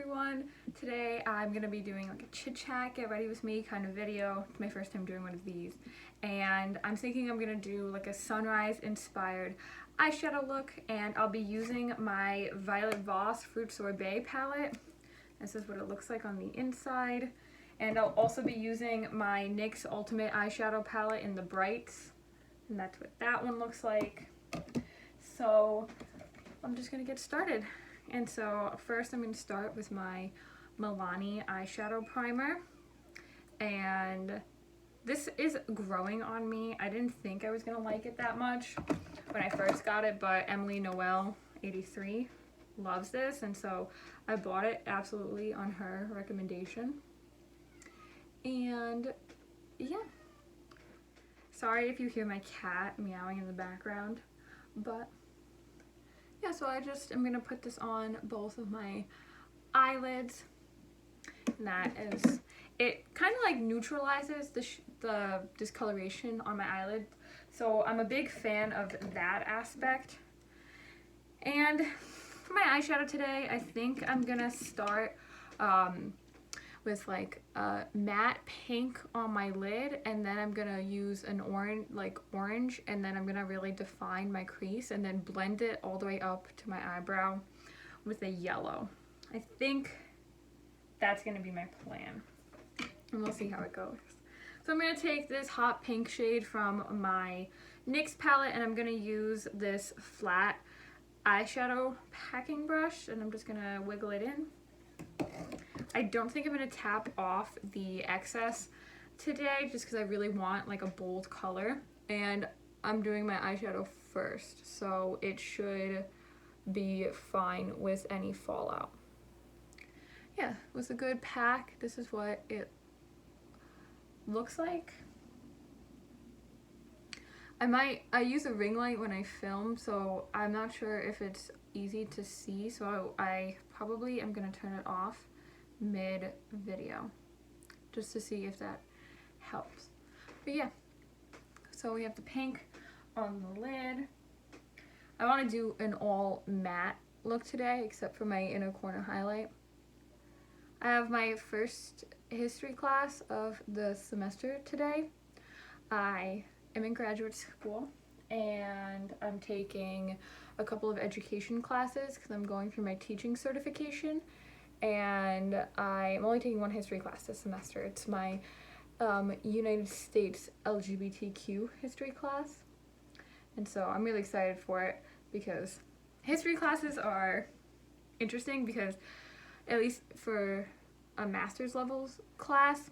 everyone. Today I'm gonna be doing like a chit chat, get ready with me kind of video. It's my first time doing one of these, and I'm thinking I'm gonna do like a sunrise inspired eyeshadow look, and I'll be using my Violet Voss Fruit Sorbet palette. This is what it looks like on the inside, and I'll also be using my NYX Ultimate eyeshadow palette in the brights, and that's what that one looks like. So I'm just gonna get started. And so first I'm going to start with my Milani eyeshadow primer, and this is growing on me. I didn't think I was going to like it that much when I first got it, but Emily Noel 83 loves this, and so I bought it absolutely on her recommendation. And yeah, sorry if you hear my cat meowing in the background, but yeah, so I'm going to put this on both of my eyelids, and that is, it kind of like neutralizes the discoloration on my eyelid, so I'm a big fan of that aspect. And for my eyeshadow today, I think I'm going to start with like a matte pink on my lid, and then I'm gonna use an orange, and then I'm gonna really define my crease and then blend it all the way up to my eyebrow with a yellow. I think that's gonna be my plan, and we'll see how it goes. So I'm gonna take this hot pink shade from my NYX palette, and I'm gonna use this flat eyeshadow packing brush, and I'm just gonna wiggle it in. I don't think I'm going to tap off the excess today just because I really want like a bold color, and I'm doing my eyeshadow first, so it should be fine with any fallout. Yeah, it was a good pack. This is what it looks like. I use a ring light when I film, so I'm not sure if it's easy to see, so I probably am going to turn it off mid video just to see if that helps. But yeah, so we have the pink on the lid. I want to do an all matte look today except for my inner corner highlight. I have my first history class of the semester today. I am in graduate school, and I'm taking a couple of education classes because I'm going through my teaching certification, and I'm only taking one history class this semester. It's my United States LGBTQ history class, and so I'm really excited for it because history classes are interesting because, at least for a master's levels class,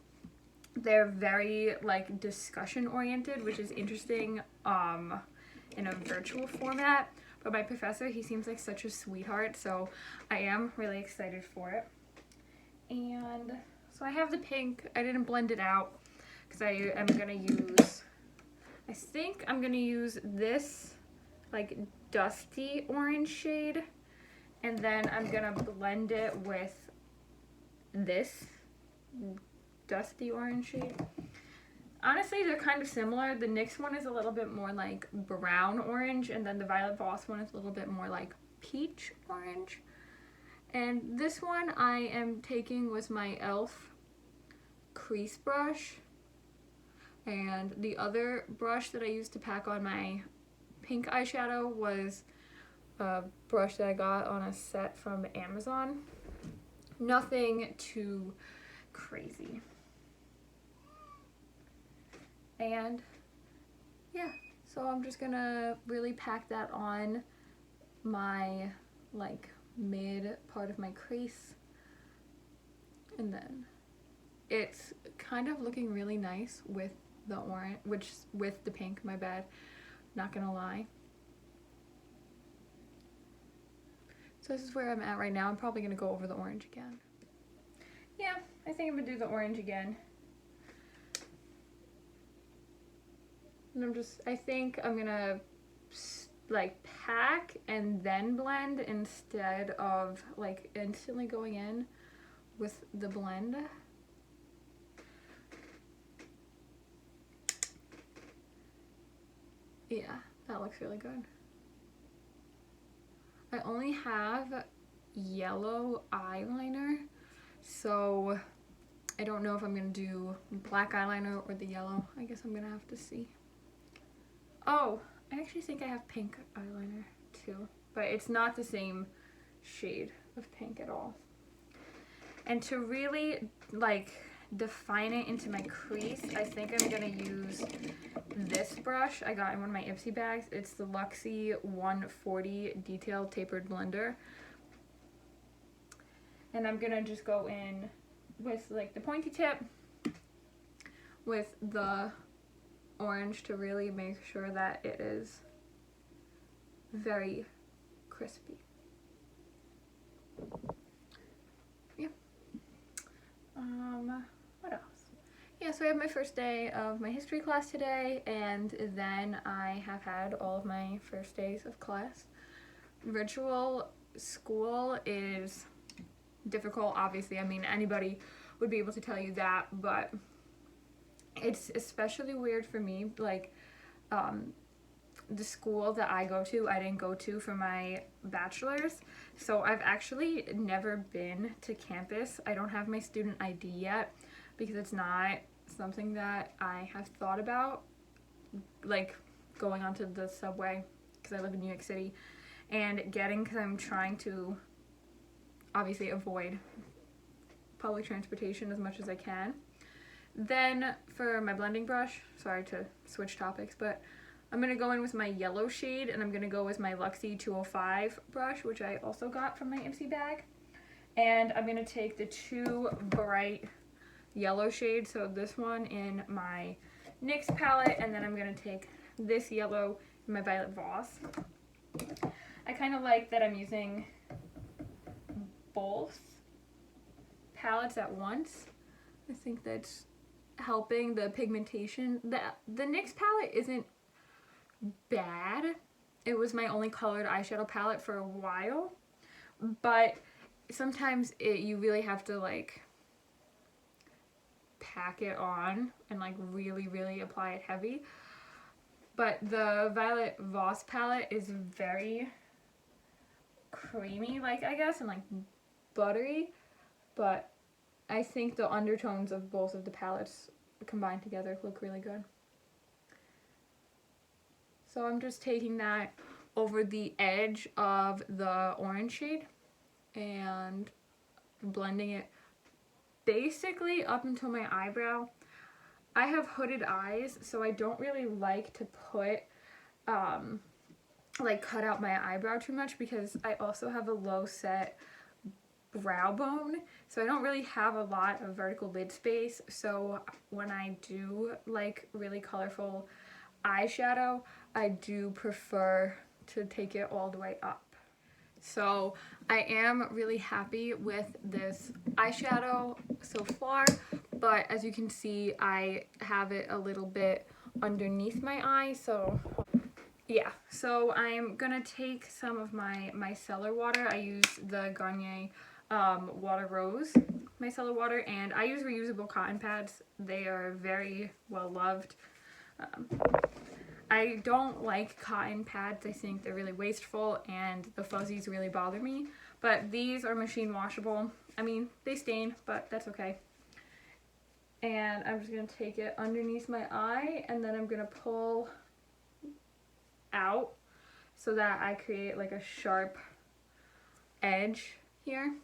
they're very like discussion oriented, which is interesting in a virtual format. But my professor, he seems like such a sweetheart, so I am really excited for it. And so I have the pink. I didn't blend it out because I am gonna use, I think I'm gonna use this like dusty orange shade, and then I'm gonna blend it with this dusty orange shade. Honestly, they're kind of similar. The NYX one is a little bit more like brown orange, and then the Violet Voss one is a little bit more like peach orange. And this one I am taking with my e.l.f. crease brush, and the other brush that I used to pack on my pink eyeshadow was a brush that I got on a set from Amazon. Nothing too crazy. And yeah, so I'm just gonna really pack that on my like mid part of my crease, and then it's kind of looking really nice with the orange, with the pink, my bad, not gonna lie. So this is where I'm at right now. I'm probably gonna go over the orange again. Yeah, I think I'm gonna do the orange again. And I think I'm gonna like pack and then blend instead of like instantly going in with the blend. Yeah, that looks really good. I only have yellow eyeliner. So I don't know if I'm going to do black eyeliner or the yellow. I guess I'm going to have to see. Oh, I actually think I have pink eyeliner too, but it's not the same shade of pink at all. And to really like define it into my crease, I think I'm going to use this brush I got in one of my Ipsy bags. It's the Luxie 140 Detail Tapered Blender. And I'm going to just go in with like the pointy tip with the orange to really make sure that it is very crispy. Yeah. What else? Yeah, so I have my first day of my history class today, and then I have had all of my first days of class. Virtual school is difficult, obviously. I mean, anybody would be able to tell you that, but it's especially weird for me. Like, the school that I go to, I didn't go to for my bachelor's, so I've actually never been to campus. I don't have my student ID yet because it's not something that I have thought about, like going onto the subway because I live in New York City and getting, because I'm trying to obviously avoid public transportation as much as I can. Then for my blending brush, sorry to switch topics, but I'm going to go in with my yellow shade, and I'm going to go with my Luxie 205 brush, which I also got from my Ipsy bag. And I'm going to take the two bright yellow shades, so this one in my NYX palette, and then I'm going to take this yellow in my Violet Voss. I kind of like that I'm using both palettes at once. I think that's helping the pigmentation. The NYX palette isn't bad. It was my only colored eyeshadow palette for a while, but sometimes you really have to like pack it on and like really apply it heavy. But the Violet Voss palette is very creamy, like, I guess, and like buttery, but I think the undertones of both of the palettes combined together look really good. So I'm just taking that over the edge of the orange shade and blending it basically up until my eyebrow. I have hooded eyes, so I don't really like to put, like cut out my eyebrow too much because I also have a low set brow bone, so I don't really have a lot of vertical lid space. So when I do like really colorful eyeshadow, I do prefer to take it all the way up. So I am really happy with this eyeshadow so far, but as you can see, I have it a little bit underneath my eye, so yeah. So I'm gonna take some of my micellar water. I use the Garnier Water Rose micellar water, and I use reusable cotton pads. They are very well loved. I don't like cotton pads. I think they're really wasteful and the fuzzies really bother me. But these are machine washable. I mean, they stain, but that's okay. And I'm just going to take it underneath my eye, and then I'm going to pull out so that I create like a sharp edge here.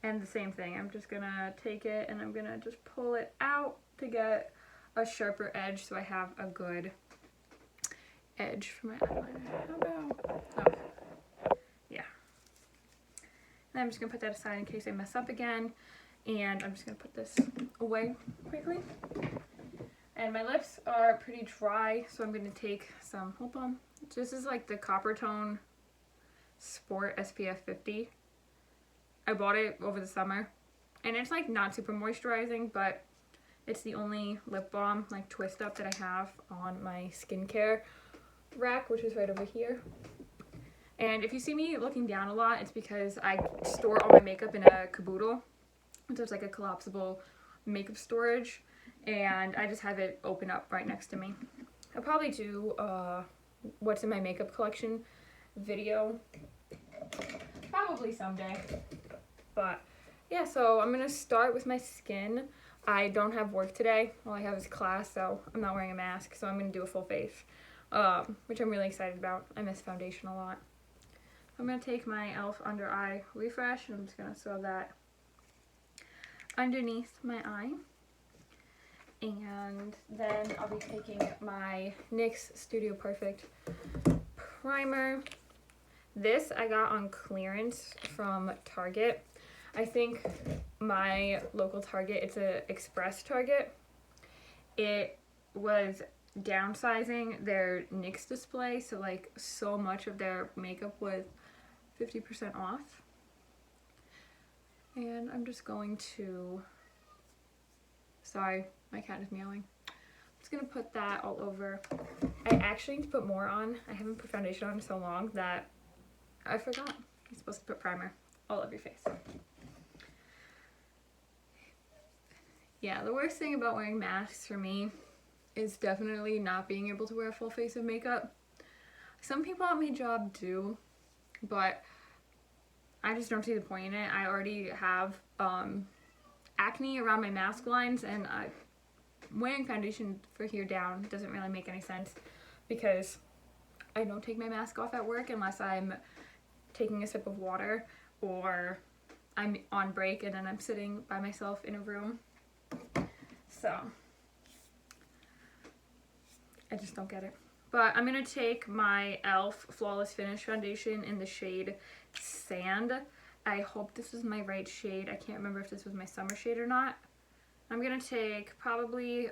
And the same thing, I'm just going to take it and I'm going to just pull it out to get a sharper edge so I have a good edge for my eyeliner. How about, oh, yeah. And I'm just gonna put that aside in case I mess up again, and I'm just gonna put this away quickly. And my lips are pretty dry, so I'm gonna take some lip balm. This is like the Copper Tone Sport SPF 50. I bought it over the summer, and it's like not super moisturizing, but it's the only lip balm like twist up that I have on my skincare rack, which is right over here. And if you see me looking down a lot, it's because I store all my makeup in a caboodle. So it's like a collapsible makeup storage, and I just have it open up right next to me. I'll probably do what's in my makeup collection video Probably someday. But yeah, so I'm gonna start with my skin. I don't have work today. All I have is class, so I'm not wearing a mask, so I'm gonna do a full face, which I'm really excited about. I miss foundation a lot. I'm gonna take my e.l.f. under eye refresh, and I'm just gonna throw that underneath my eye. And then I'll be taking my NYX Studio Perfect primer. This I got on clearance from Target. I think my local Target, it's a express Target. It was downsizing their NYX display, so like so much of their makeup was 50% off. And I'm just going to, sorry, my cat is meowing. I'm just gonna put that all over. I actually need to put more on. I haven't put foundation on so long that I forgot. You're supposed to put primer all over your face. Yeah, the worst thing about wearing masks for me is definitely not being able to wear a full face of makeup. Some people at my job do, but I just don't see the point in it. I already have acne around my mask lines, and wearing foundation for here down doesn't really make any sense because I don't take my mask off at work unless I'm taking a sip of water or I'm on break and then I'm sitting by myself in a room. So I just don't get it. But I'm going to take my e.l.f. Flawless Finish Foundation in the shade Sand. I hope this is my right shade. I can't remember if this was my summer shade or not. I'm going to take probably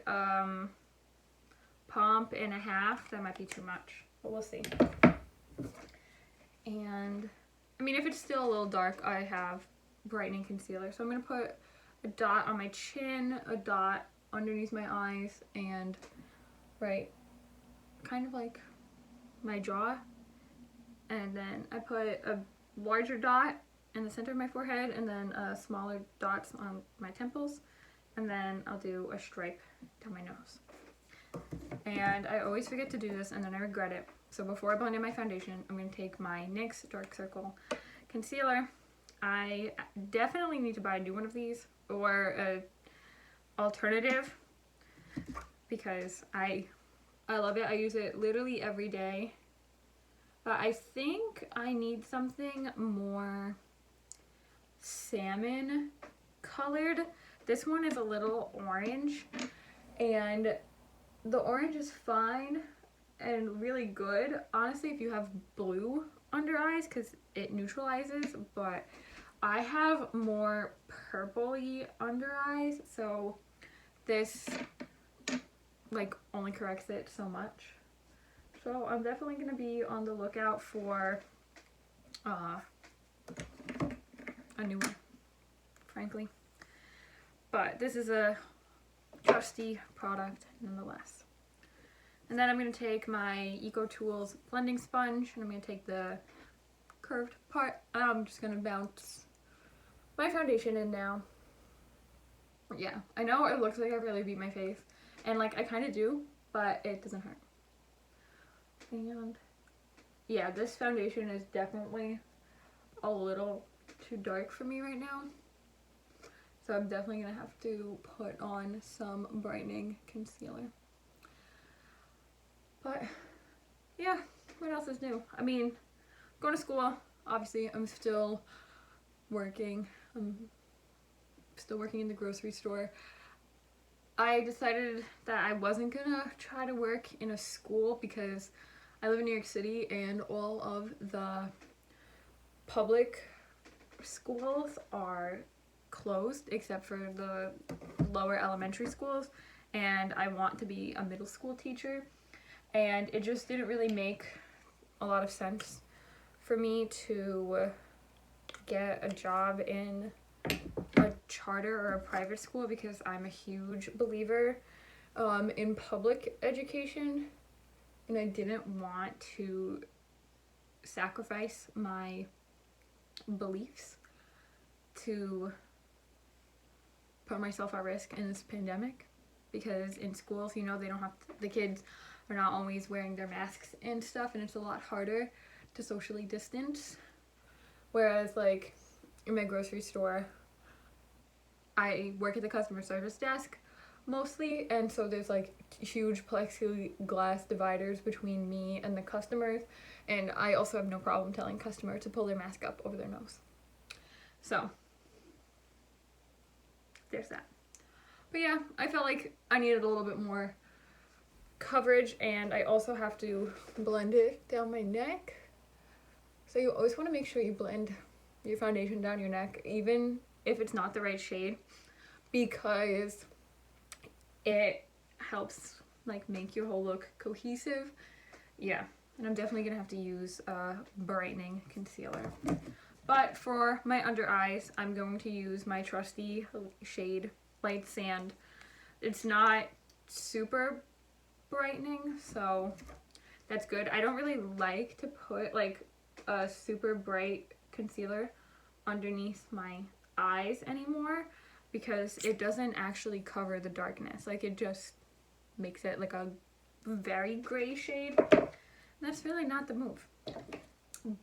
pump and a half. That might be too much, but we'll see. And I mean, if it's still a little dark, I have brightening concealer. So I'm going to put a dot on my chin, a dot underneath my eyes, and right kind of like my jaw. And then I put a larger dot in the center of my forehead, and then smaller dots on my temples. And then I'll do a stripe down my nose. And I always forget to do this, and then I regret it. So before I blend in my foundation, I'm going to take my NYX Dark Circle Concealer. I definitely need to buy a new one of these, or a alternative, because I love it. I use it literally every day. But I think I need something more salmon colored. This one is a little orange, and the orange is fine and really good. Honestly, if you have blue under eyes, because it neutralizes, but I have more purpley under eyes, so this like only corrects it so much. So I'm definitely going to be on the lookout for a new one, frankly. But this is a trusty product nonetheless. And then I'm going to take my Eco Tools blending sponge, and I'm going to take the curved part, and I'm just going to bounce my foundation in now. Yeah, I know it looks like I really beat my face, and like I kind of do, but it doesn't hurt. And yeah, this foundation is definitely a little too dark for me right now. So I'm definitely going to have to put on some brightening concealer. But yeah, what else is new? I mean, going to school, obviously I'm still working. I'm still working in the grocery store. I decided that I wasn't gonna try to work in a school because I live in New York City and all of the public schools are closed except for the lower elementary schools, and I want to be a middle school teacher, and it just didn't really make a lot of sense for me to get a job in a charter or a private school because I'm a huge believer in public education, and I didn't want to sacrifice my beliefs to put myself at risk in this pandemic, because in schools, you know, they don't have to, the kids are not always wearing their masks and stuff, and it's a lot harder to socially distance Whereas like in my grocery store, I work at the customer service desk mostly, and so there's like huge plexiglass dividers between me and the customers, and I also have no problem telling customers to pull their mask up over their nose. So there's that. But yeah, I felt like I needed a little bit more coverage, and I also have to blend it down my neck. So you always want to make sure you blend your foundation down your neck, even if it's not the right shade, because it helps like make your whole look cohesive. Yeah, and I'm definitely gonna have to use a brightening concealer. But for my under eyes, I'm going to use my trusty shade Light Sand. It's not super brightening, so that's good. I don't really like to put like a super bright concealer underneath my eyes anymore, because it doesn't actually cover the darkness. Like, it just makes it like a very gray shade. And that's really not the move.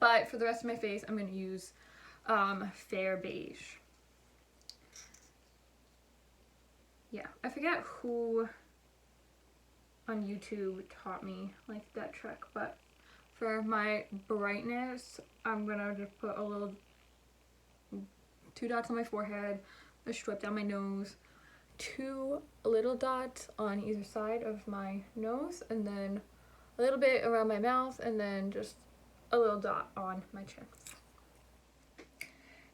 But for the rest of my face, I'm going to use Fair Beige. Yeah, I forget who on YouTube taught me like that trick, but for my brightness, I'm going to just put a little 2 dots on my forehead, a stripe down my nose, 2 little dots on either side of my nose, and then a little bit around my mouth, and then just a little dot on my chin.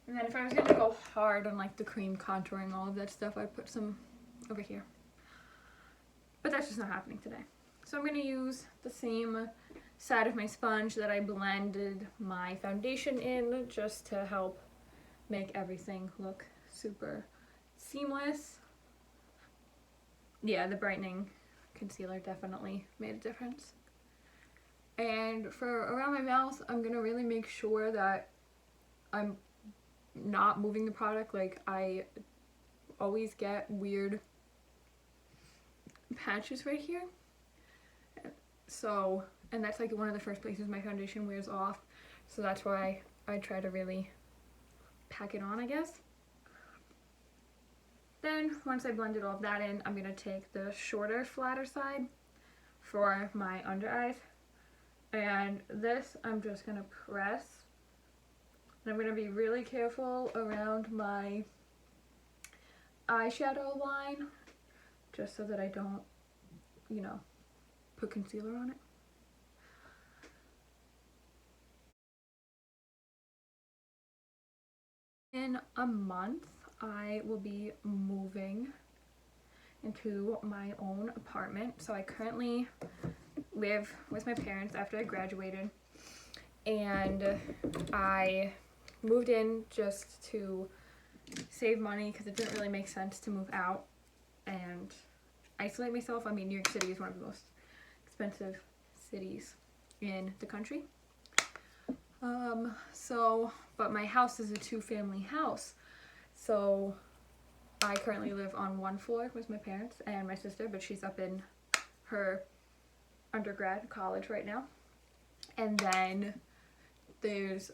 And then if I was going to go hard on like the cream contouring, all of that stuff, I'd put some over here. But that's just not happening today. So I'm going to use the same side of my sponge that I blended my foundation in, just to help make everything look super seamless. Yeah, the brightening concealer definitely made a difference. And for around my mouth, I'm gonna really make sure that I'm not moving the product. Like, I always get weird patches right here. So, and that's like one of the first places my foundation wears off. So that's why I try to really pack it on, I guess. Then once I blended all of that in, I'm going to take the shorter, flatter side for my under eyes. And this I'm just going to press. And I'm going to be really careful around my eyeshadow line, just so that I don't, you know, put concealer on it. In a month, I will be moving into my own apartment. So I currently live with my parents after I graduated, and I moved in just to save money because it didn't really make sense to move out and isolate myself. I mean, New York City is one of the most expensive cities in the country. But my house is a 2-family house, so I currently live on 1 floor with my parents and my sister, but she's up in her undergrad college right now. And then there's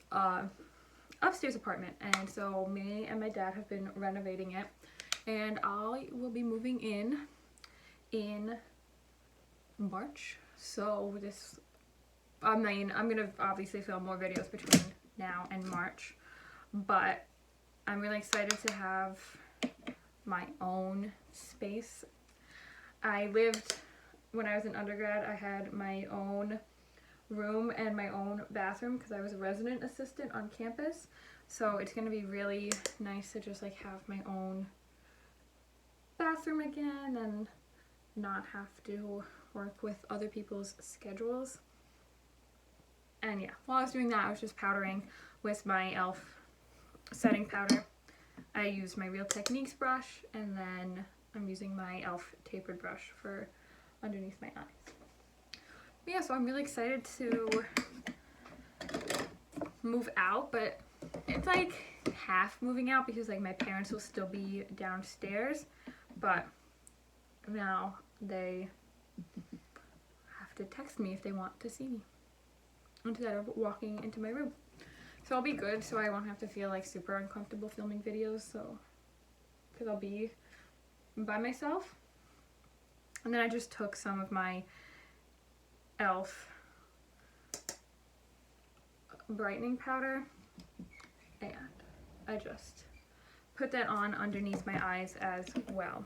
upstairs apartment, and so me and my dad have been renovating it, and I will be moving in March. So this, I mean, I'm gonna obviously film more videos between now and March, but I'm really excited to have my own space. I lived, when I was in undergrad, I had my own room and my own bathroom because I was a resident assistant on campus. So it's going to be really nice to just like have my own bathroom again and not have to work with other people's schedules. And yeah, while I was doing that, I was just powdering with my e.l.f. setting powder. I used my Real Techniques brush, and then I'm using my e.l.f. tapered brush for underneath my eyes. But yeah, so I'm really excited to move out, but it's like half moving out because like my parents will still be downstairs, but now they have to text me if they want to see me instead of walking into my room. So I'll be good, so I won't have to feel like super uncomfortable filming videos, so, because I'll be by myself. And then I just took some of my e.l.f. brightening powder and I just put that on underneath my eyes as well.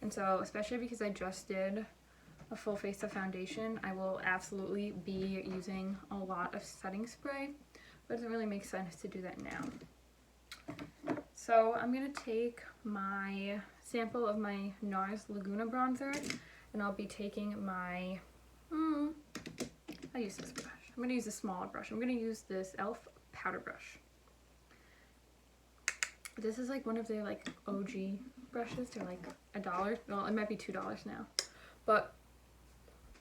And so, especially because I just did a full face of foundation, I will absolutely be using a lot of setting spray, but it doesn't really make sense to do that now. So I'm going to take my sample of my NARS Laguna bronzer, and I'll be taking my, I use this brush. I'm going to use a smaller brush. I'm going to use this e.l.f. powder brush. This is like one of their like OG brushes. They're like $1. Well, it might be $2 now. But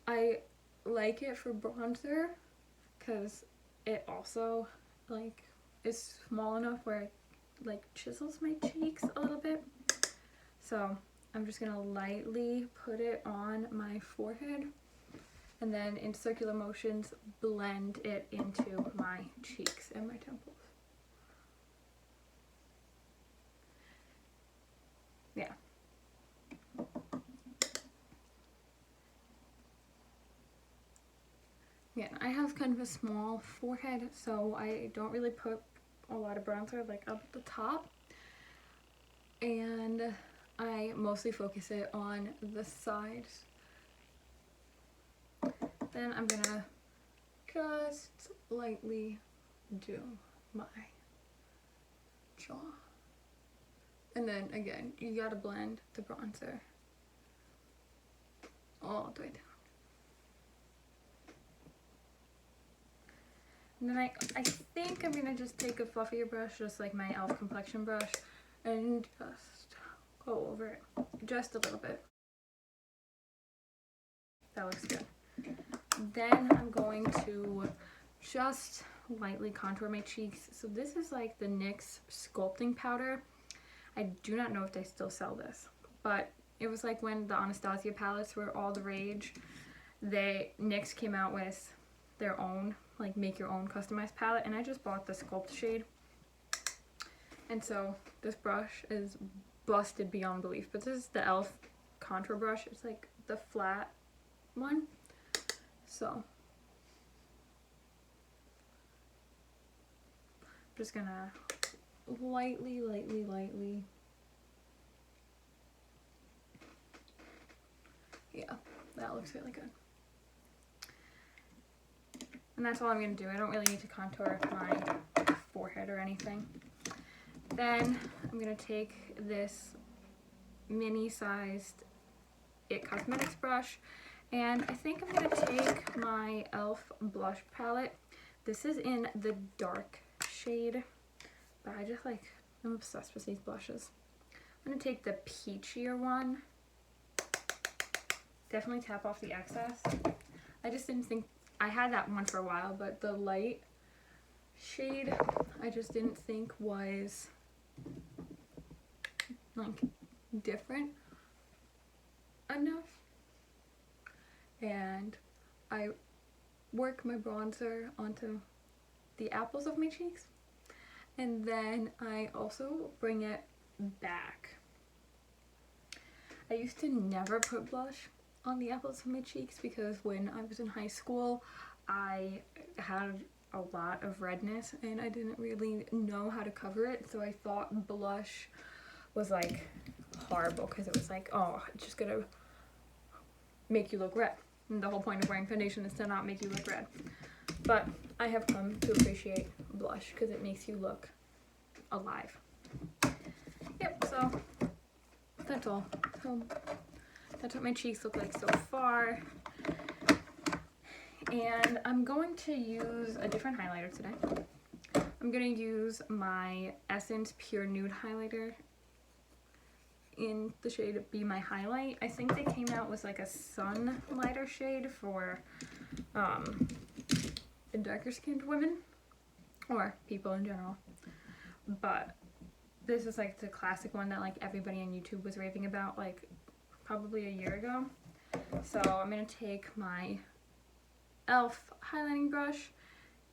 I like it for bronzer because it also like is small enough where it like chisels my cheeks a little bit. So I'm just gonna lightly put it on my forehead and then in circular motions blend it into my cheeks and my temples. Yeah. Yeah, I have kind of a small forehead, so I don't really put a lot of bronzer like up at the top. And I mostly focus it on the sides. Then I'm gonna just lightly do my jaw. And then again, you gotta blend the bronzer all the way down. And then I think I'm gonna just take a fluffier brush, just like my e.l.f. complexion brush, and just go over it just a little bit. That looks good. Then I'm going to just lightly contour my cheeks. So this is like the NYX sculpting powder. I do not know if they still sell this, but it was like when the Anastasia palettes were all the rage. NYX came out with their own, like make your own customized palette, and I just bought the Sculpt shade. And so this brush is busted beyond belief, but this is the e.l.f. contour brush. It's like the flat one. So I'm just gonna lightly. Yeah, that looks really good. And that's all I'm going to do. I don't really need to contour my forehead or anything. Then I'm going to take this mini-sized IT Cosmetics brush, and I think I'm going to take my e.l.f. blush palette. This is in the dark shade, but I'm obsessed with these blushes. I'm going to take the peachier one. Definitely tap off the excess. I just didn't think, I had that one for a while, but the light shade I just didn't think was like different enough. And I work my bronzer onto the apples of my cheeks, and then I also bring it back. I used to never put blush on the apples of my cheeks because when I was in high school I had a lot of redness and I didn't really know how to cover it, so I thought blush was like horrible because it was like, oh, it's just gonna make you look red, and the whole point of wearing foundation is to not make you look red. But I have come to appreciate blush because it makes you look alive. Yep, so that's all. So that's what my cheeks look like so far. And I'm going to use a different highlighter today. I'm going to use my Essence Pure Nude highlighter in the shade Be My Highlight. I think they came out with like a sun lighter shade for the darker skinned women or people in general. But this is like the classic one that like everybody on YouTube was raving about like probably a year ago. So I'm going to take my e.l.f. highlighting brush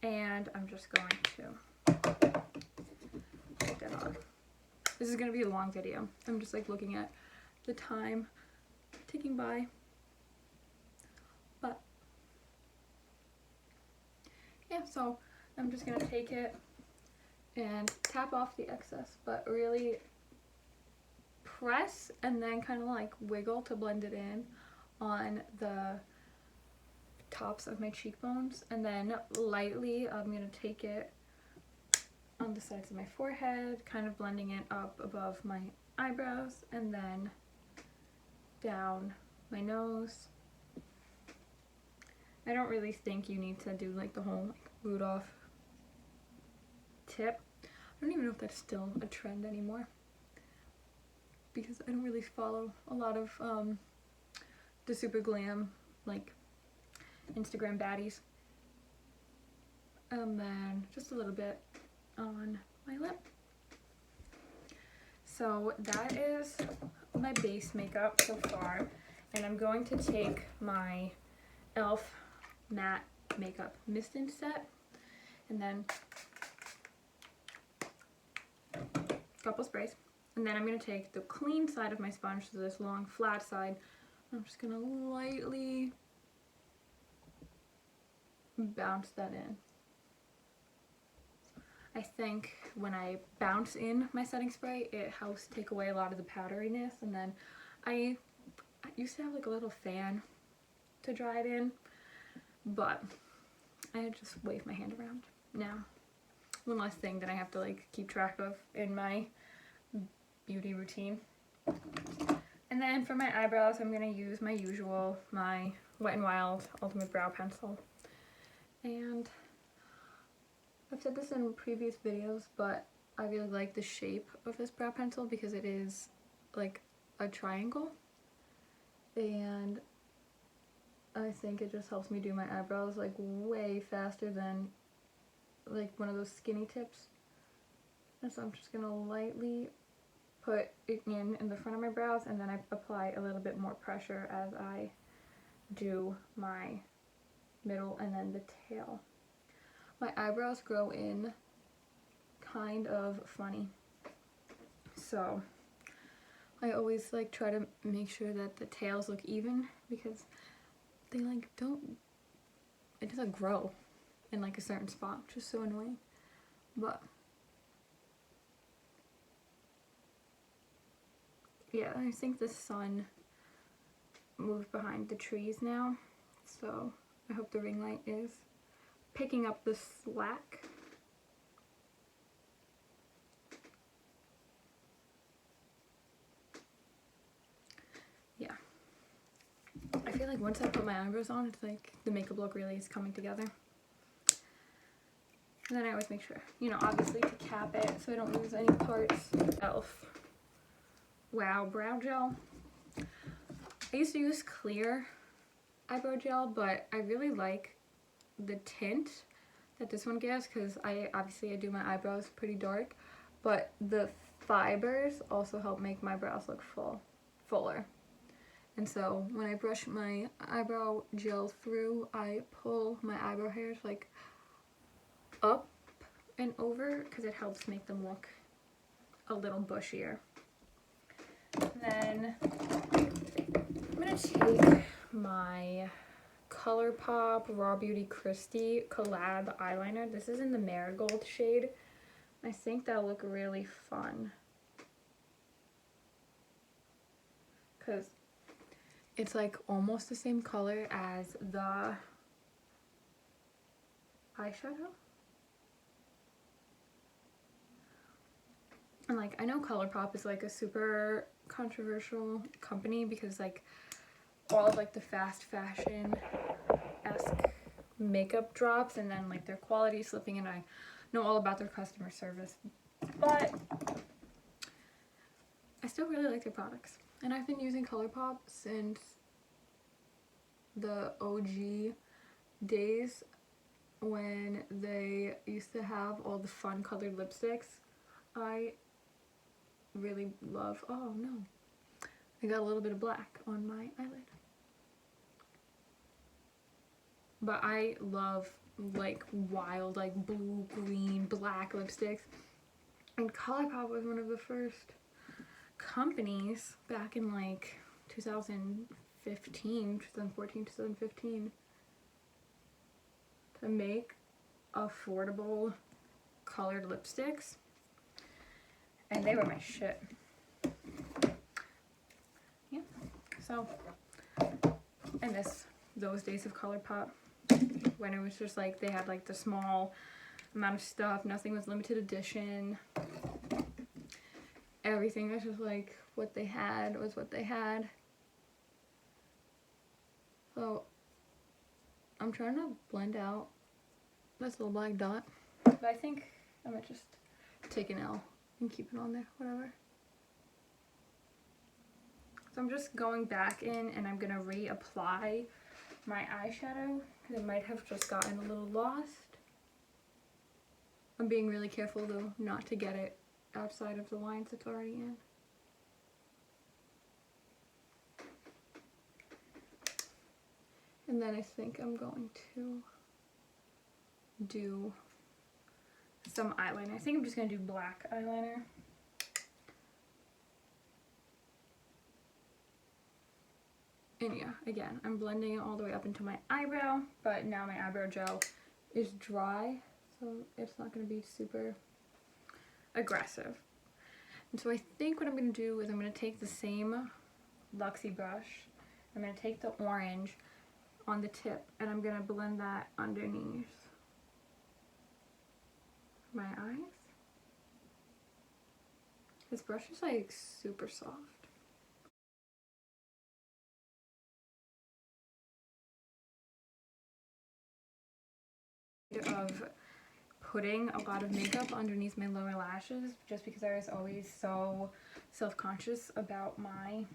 and I'm just going to This is gonna be a long video. I'm just like looking at the time ticking by. But yeah, so I'm just gonna take it and tap off the excess, but really press and then kind of like wiggle to blend it in on the tops of my cheekbones, and then lightly I'm gonna take it on the sides of my forehead, kind of blending it up above my eyebrows, and then down my nose. I don't really think you need to do like the whole like Rudolph tip. I don't even know if that's still a trend anymore, because I don't really follow a lot of the super glam like Instagram baddies. And then just a little bit on my lip. So that is my base makeup so far, and I'm going to take my e.l.f. matte makeup mist in set, and then a couple sprays, and then I'm going to take the clean side of my sponge, so this long flat side. I'm just going to lightly bounce that in. I think when I bounce in my setting spray, it helps take away a lot of the powderiness, and then I used to have like a little fan to dry it in, but I just wave my hand around now. One less thing that I have to like keep track of in my beauty routine. And then for my eyebrows, I'm gonna use my usual, my Wet n Wild Ultimate Brow Pencil. And I've said this in previous videos, but I really like the shape of this brow pencil because it is like a triangle, and I think it just helps me do my eyebrows like way faster than like one of those skinny tips. And so I'm just gonna lightly put it in the front of my brows, and then I apply a little bit more pressure as I do my middle and then the tail. My eyebrows grow in kind of funny, so I always like try to make sure that the tails look even, because they like it doesn't grow in like a certain spot, which is so annoying. But yeah, I think the sun moved behind the trees now, so I hope the ring light is picking up the slack. Yeah. I feel like once I put my eyebrows on, it's like the makeup look really is coming together. And then I always make sure, you know, obviously to cap it so I don't lose any parts. e.l.f. Wow Brow Gel. I used to use clear eyebrow gel, but I really like the tint that this one gives, because I do my eyebrows pretty dark, but the fibers also help make my brows look fuller. And so when I brush my eyebrow gel through, I pull my eyebrow hairs like up and over, because it helps make them look a little bushier. Then I'm gonna take my ColourPop Raw Beauty Christie collab eyeliner. This is in the Marigold shade. I think that'll look really fun, because it's like almost the same color as the eyeshadow. And like, I know ColourPop is like a super controversial company, because like all of like the fast fashion-esque makeup drops, and then like their quality slipping, and I know all about their customer service, but I still really like their products. And I've been using ColourPop since the OG days when they used to have all the fun colored lipsticks. I really love, oh no, I got a little bit of black on my eyelid. But I love like wild, like blue, green, black lipsticks. And ColourPop was one of the first companies back in like 2015, 2014, 2015 to make affordable colored lipsticks. And they were my shit. Yeah, so I miss those days of ColourPop when it was just like they had like the small amount of stuff, nothing was limited edition. Everything was just like what they had was what they had. So I'm trying to blend out this little black dot, but I think I might just take an L and keep it on there, whatever. So I'm just going back in and I'm gonna reapply my eyeshadow because it might have just gotten a little lost. I'm being really careful though not to get it outside of the lines it's already in. And then I think I'm going to do some eyeliner. I think I'm just going to do black eyeliner. And yeah, again, I'm blending it all the way up into my eyebrow, but now my eyebrow gel is dry, so it's not going to be super aggressive. And so I think what I'm going to do is I'm going to take the same Luxie brush, I'm going to take the orange on the tip, and I'm going to blend that underneath my eyes. This brush is like super soft. Of putting a lot of makeup underneath my lower lashes just because I was always so self-conscious about my,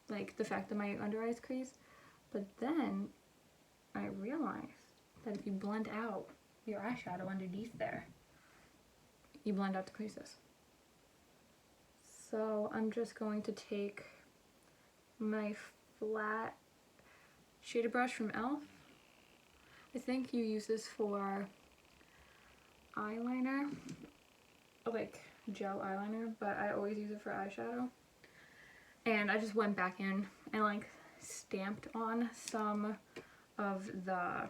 like, the fact that my under eyes crease. But then I realized that if you blend out your eyeshadow underneath there, you blend out the creases. So I'm just going to take my flat shader brush from e.l.f. I think you use this for eyeliner, like gel eyeliner, but I always use it for eyeshadow. And I just went back in and like stamped on some of the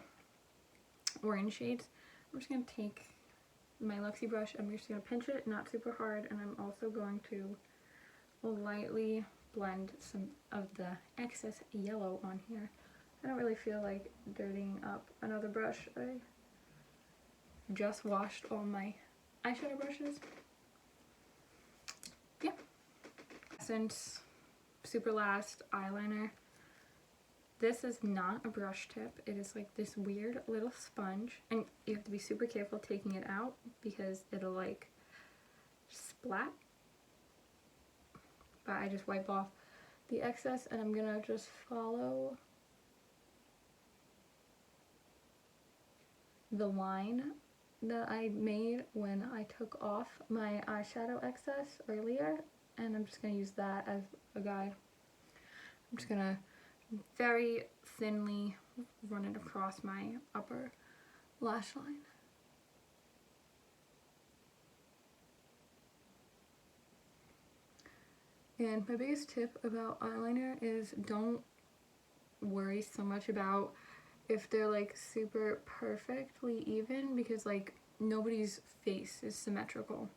orange shades. I'm just going to take my Luxie brush, I'm just going to pinch it, not super hard, and I'm also going to lightly blend some of the excess yellow on here. I don't really feel like dirtying up another brush. I just washed all my eyeshadow brushes. Yeah. Essence Super Last eyeliner. This is not a brush tip. It is like this weird little sponge, and you have to be super careful taking it out because it'll like splat. But I just wipe off the excess and I'm gonna just follow the line that I made when I took off my eyeshadow excess earlier, and I'm just gonna use that as a guide. I'm just gonna very thinly run it across my upper lash line. And my biggest tip about eyeliner is don't worry so much about if they're like super perfectly even, because like nobody's face is symmetrical.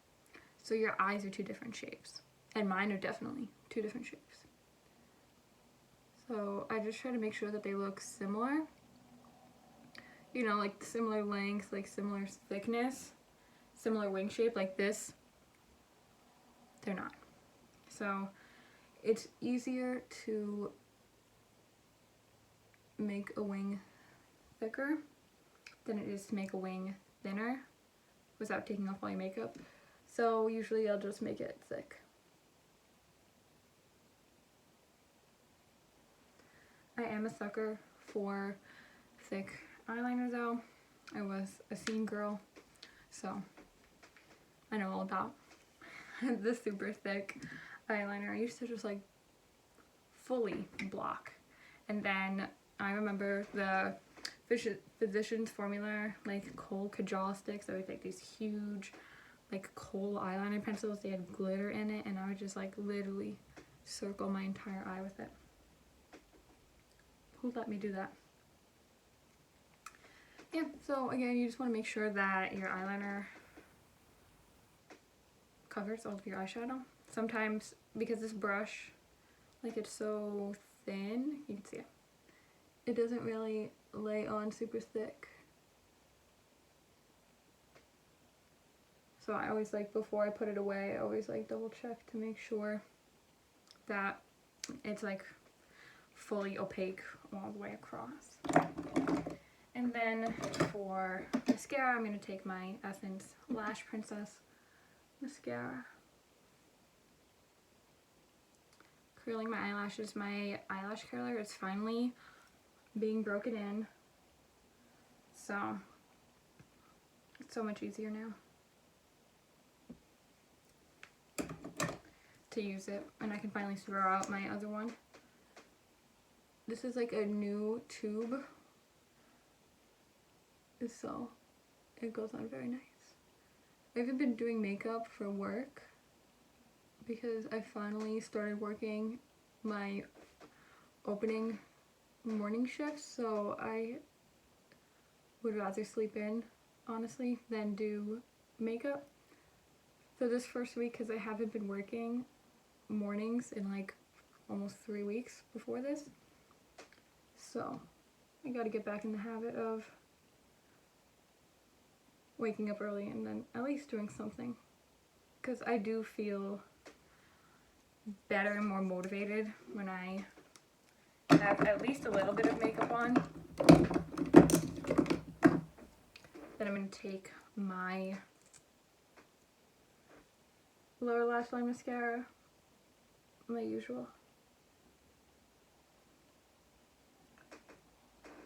So your eyes are two different shapes, and mine are definitely two different shapes. So I just try to make sure that they look similar. You know, like similar length, like similar thickness, similar wing shape, like this. They're not. So it's easier to make a wing thicker than it is to make a wing thinner without taking off all your makeup. So usually I'll just make it thick. I am a sucker for thick eyeliner though. I was a scene girl, so I know all about the super thick eyeliner. I used to just like fully block, and then I remember the Physicians Formula like cold kajal sticks. I would take these huge like kohl eyeliner pencils. They had glitter in it, and I would just like literally circle my entire eye with it. Who let me do that? Yeah, so again, you just want to make sure that your eyeliner covers all of your eyeshadow. Sometimes, because this brush, like it's so thin, you can see it. It doesn't really lay on super thick. So I always like, before I put it away, I always like double check to make sure that it's like fully opaque all the way across. And then for mascara, I'm going to take my Essence Lash Princess mascara. Curling my eyelashes. My eyelash curler is finally being broken in. So it's so much easier now to use it. And I can finally throw out my other one. This is like a new tube. So it goes on very nice. I haven't been doing makeup for work because I finally started working my opening morning shift, so I would rather sleep in, honestly, than do makeup. So this first week, because I haven't been working mornings in like almost 3 weeks before this, so I gotta get back in the habit of waking up early and then at least doing something, because I do feel better and more motivated when I have at least a little bit of makeup on. Then I'm going to take my lower lash line mascara, my usual.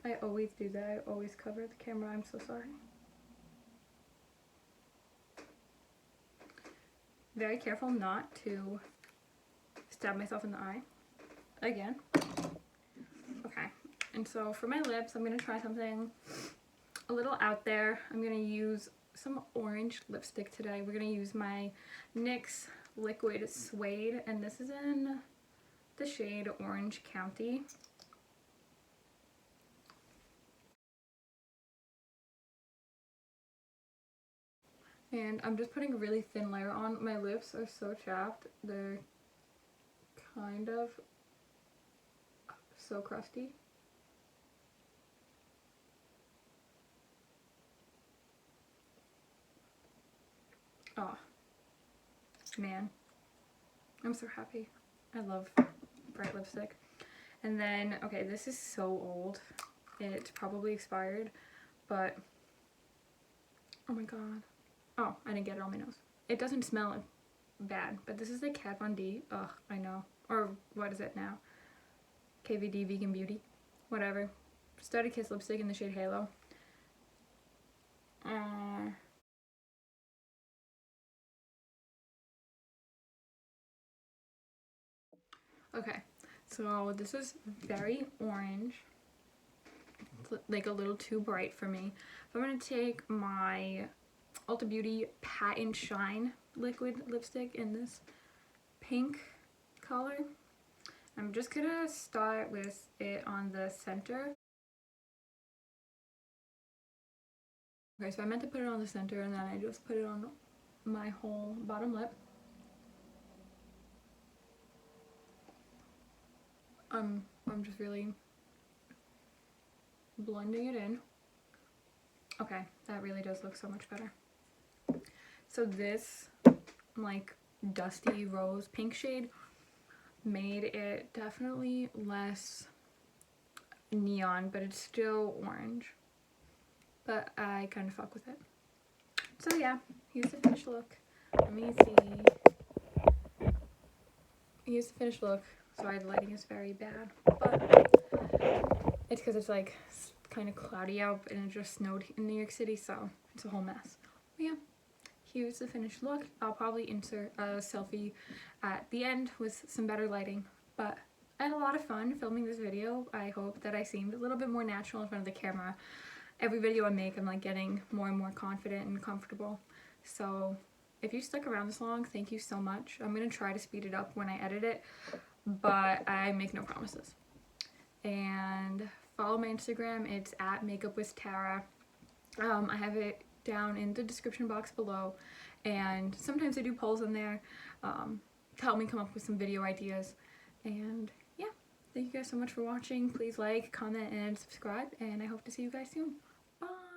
I always do that. I always cover the camera. I'm so sorry. Very careful not to stab myself in the eye again. Okay, and so for my lips, I'm going to try something a little out there. I'm going to use some orange lipstick today. We're going to use my NYX Liquid Suede, and this is in the shade Orange County. And I'm just putting a really thin layer on. My lips are so chapped. They're kind of so crusty. Oh, man. I'm so happy. I love bright lipstick. And then, okay, this is so old. It probably expired, but oh my god. Oh, I didn't get it on my nose. It doesn't smell bad, but this is the Kat Von D. Ugh, I know. Or what is it now? KVD Vegan Beauty. Whatever. Studded Kiss lipstick in the shade Halo. Okay, so this is very orange. It's like a little too bright for me. So I'm going to take my Ulta Beauty Pat and Shine liquid lipstick in this pink color. I'm just going to start with it on the center. Okay, so I meant to put it on the center, and then I just put it on my whole bottom lip. I'm just really blending it in. Okay, that really does look so much better. So this like dusty rose pink shade made it definitely less neon, but it's still orange. But I kind of fuck with it. So yeah, here's the finished look. Let me see. Here's the finished look. Sorry, the lighting is very bad, but it's because it's like kind of cloudy out and it just snowed in New York City, so it's a whole mess. But yeah, here's the finished look. I'll probably insert a selfie at the end with some better lighting, but I had a lot of fun filming this video. I hope that I seemed a little bit more natural in front of the camera. Every video I make, I'm like getting more and more confident and comfortable. So if you stuck around this long, thank you so much. I'm gonna try to speed it up when I edit it, but I make no promises. And follow my Instagram, it's at makeupwithtara. I have it down in the description box below, and sometimes I do polls in there to help me come up with some video ideas. And yeah, thank you guys so much for watching. Please like, comment, and subscribe, and I hope to see you guys soon. Bye!